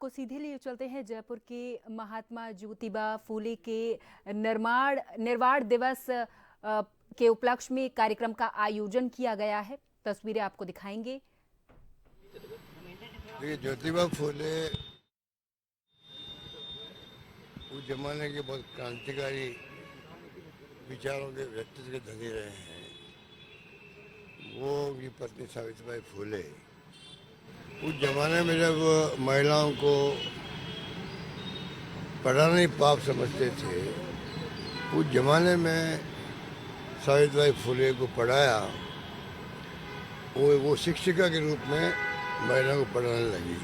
को सीधे लिए चलते हैं जयपुर के महात्मा ज्योतिबा फूले के निर्वाण दिवस के उपलक्ष्य में कार्यक्रम का आयोजन किया गया है। तस्वीरें आपको दिखाएंगे। ज्योतिबा फूले उस जमाने के बहुत क्रांतिकारी विचारों के व्यक्तित्व के धनी रहे हैं। वो उनकी पत्नी सावित्रीबाई फूले उस जमाने में जब महिलाओं को पढ़ाना ही पाप समझते थे, उस जमाने में सावित्रीबाई फूले को पढ़ाया। वो शिक्षिका के रूप में महिलाओं को पढ़ाने लगी।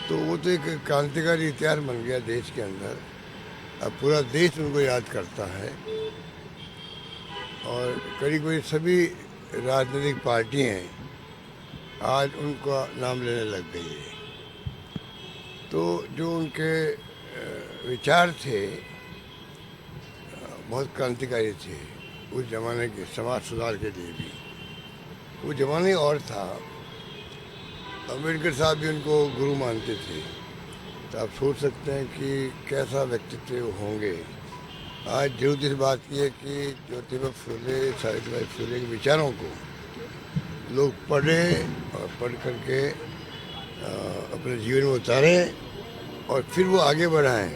तो वो तो एक क्रांतिकारी इतिहास बन गया देश के अंदर। अब पूरा देश उनको याद करता है और करीब करीब सभी राजनीतिक पार्टियां आज उनका नाम लेने लग गई है। तो जो उनके विचार थे बहुत क्रांतिकारी थे उस जमाने के समाज सुधार के लिए भी। वो जमाने और था। अम्बेडकर साहब भी उनको गुरु मानते थे। तो आप सोच सकते हैं कि कैसा व्यक्तित्व होंगे। आज जरूरत इस बात की है कि ज्योतिबा फूले सावित्रीबाई फूले के विचारों को लोग पढ़ें और पढ़ करके अपने जीवन में उतारें और फिर वो आगे बढ़ाएं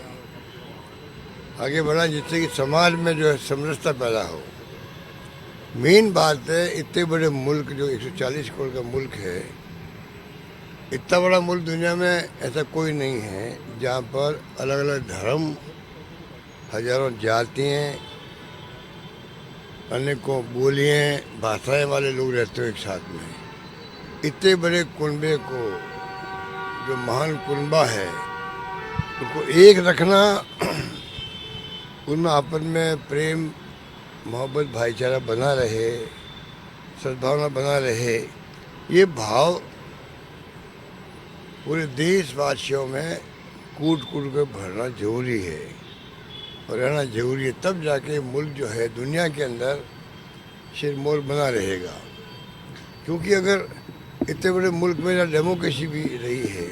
जिससे कि समाज में जो है समरसता पैदा हो। मेन बात है, इतने बड़े मुल्क जो 140 करोड़ का मुल्क है, इतना बड़ा मुल्क दुनिया में ऐसा कोई नहीं है जहाँ पर अलग अलग धर्म, हजारों जातियाँ, अनेकों बोलियाँ, भाषाएं वाले लोग रहते हो एक साथ में। इतने बड़े कुनबे को, जो महान कुनबा है, उनको एक रखना, उनमें आपस में प्रेम मोहब्बत भाईचारा बना रहे, सद्भावना बना रहे, ये भाव पूरे देशवासियों में कूट कूट कर भरना जरूरी है और रहना जरूरी है। तब जाके मुल्क जो है दुनिया के अंदर सिरमौर बना रहेगा। क्योंकि अगर इतने बड़े मुल्क में डेमोक्रेसी भी रही है,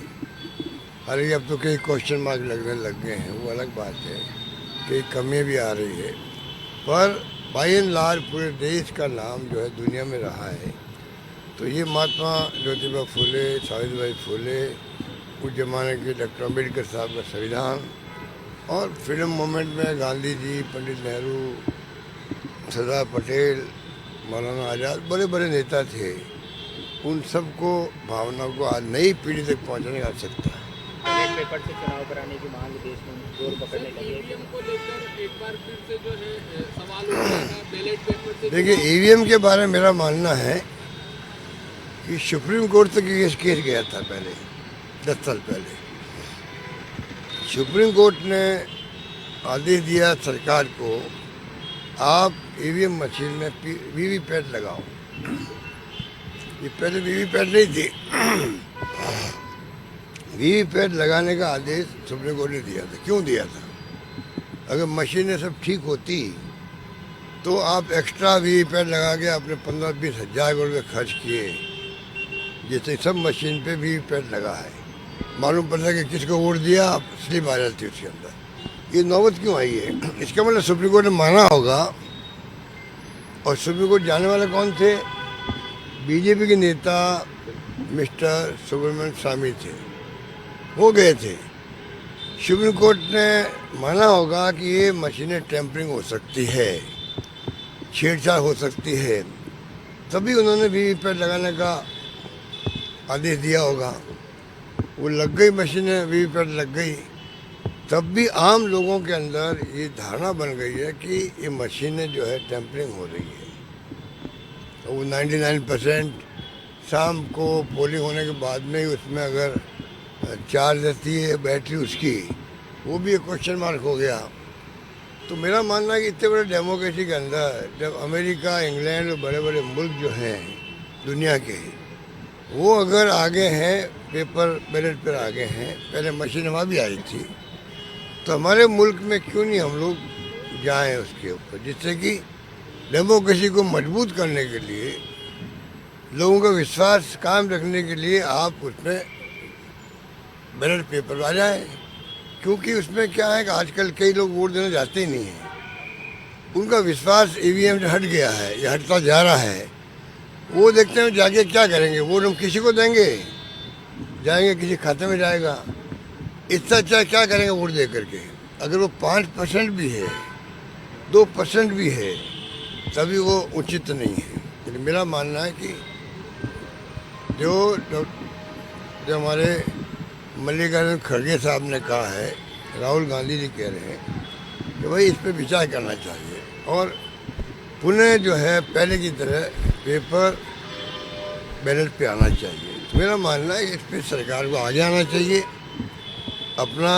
हालांकि अब तो कई क्वेश्चन मार्क लगने लग गए हैं, वो अलग बात है, कई कमियाँ भी आ रही है, पर बाई एंड लार्ज पूरे देश का नाम जो है दुनिया में रहा है। तो ये महात्मा ज्योतिबा फूले, सावित्रीबाई फूले, उस जमाने के डॉक्टर अम्बेडकर साहब का संविधान और फ्रीडम मूवमेंट में गांधी जी, पंडित नेहरू, सरदार पटेल, मौलाना आज़ाद, बड़े बड़े नेता थे। उन सबको भावना को आज नई पीढ़ी तक पहुंचाने की आवश्यकता है। बैलेट पेपर से चुनाव कराने की मांग देश में जोर पकड़ने लगी है। ईवीएम को लेकर एक बार फिर से जो है सवाल उठेगा। बैलेट पेपर से देखिए, ईवीएम के बारे में मेरा मानना है कि सुप्रीम कोर्ट तक ये केस गया था पहले, 10 साल पहले। सुप्रीम कोर्ट ने आदेश दिया सरकार को, आप ईवीएम मशीन में वीवीपैट लगाओ। ये पहले वीवीपैट नहीं थी। वीवीपैट लगाने का आदेश सुप्रीम कोर्ट ने दिया था। क्यों दिया था? अगर मशीनें सब ठीक होती तो आप एक्स्ट्रा वीवीपैट लगा के आपने 15-20 हज़ार रुपये खर्च किए, जैसे सब मशीन पे वीवीपैट लगा है, मालूम पड़ता है कि किसको वोट दिया, आप स्लिप आ जाती है उसके अंदर। ये नौबत क्यों आई है? इसका मतलब सुप्रीम कोर्ट ने माना होगा। और सुप्रीम कोर्ट जाने वाले कौन थे? बीजेपी के नेता मिस्टर सुब्रमण्यम स्वामी थे, वो गए थे। सुप्रीम कोर्ट ने माना होगा कि ये मशीनें टेम्परिंग हो सकती है, छेड़छाड़ हो सकती है, तभी उन्होंने वीवीपैट लगाने का आदेश दिया होगा। वो लग गई मशीनें, वीवीपैट लग गई, तब भी आम लोगों के अंदर ये धारणा बन गई है कि ये मशीनें जो है टेम्परिंग हो रही है। तो वो 99% शाम को पोलिंग होने के बाद में ही उसमें अगर चार्ज रहती है बैटरी उसकी, वो भी एक क्वेश्चन मार्क हो गया। तो मेरा मानना है कि इतने बड़े डेमोक्रेसी के अंदर जब अमेरिका, इंग्लैंड और बड़े बड़े मुल्क जो हैं दुनिया के, वो अगर आगे हैं, पेपर बैलेट पर आगे हैं, पहले मशीन वहाँ भी आई थी, तो हमारे मुल्क में क्यों नहीं हम लोग जाएं उसके ऊपर, जिससे कि डेमोक्रेसी को मजबूत करने के लिए, लोगों का विश्वास कायम रखने के लिए आप उसमें बैलेट पेपर आ जाए, क्योंकि उसमें क्या है कि आजकल कई लोग वोट देने जाते ही नहीं हैं। उनका विश्वास ईवीएम से हट गया है या हटता जा रहा है। वो देखते हैं जाके क्या करेंगे, वोट हम किसी को देंगे, जाएंगे किसी खाते में जाएगा। इससे अच्छा क्या करेंगे वोट दे करके? अगर वो 5% भी है, 2% भी है, तभी वो उचित नहीं है। लेकिन मेरा मानना है कि जो हमारे मल्लिकार्जुन खड़गे साहब ने कहा है, राहुल गांधी जी कह रहे हैं कि भाई इस पर विचार करना चाहिए और पुनः जो है पहले की तरह पेपर बैलेट पे आना चाहिए। तो मेरा मानना है कि इस पर सरकार को आगे आना चाहिए, अपना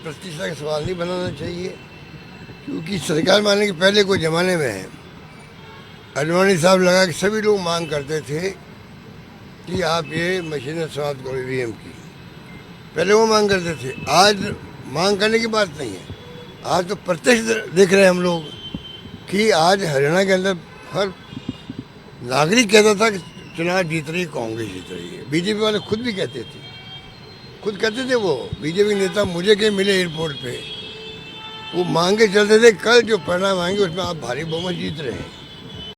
प्रतिष्ठा का सवाल नहीं बनाना चाहिए। क्योंकि सरकार मानने के पहले कोई ज़माने में अडवाणी साहब लगा कि सभी लोग मांग करते थे कि आप ये मशीनें समाप्त करो ईवीएम की, पहले वो मांग करते थे। आज मांग करने की बात नहीं है, आज तो प्रत्यक्ष देख रहे हैं हम लोग कि आज हरियाणा के अंदर हर नागरिक कहता था कि चुनाव जीत रही कांग्रेस जीत रही है। बीजेपी वाले खुद भी कहते थे वो बीजेपी नेता मुझे कहीं मिले एयरपोर्ट पे, वो मांग के चलते थे कल जो परिणाम आएंगे उसमें आप भारी बहुमत जीत रहे हैं।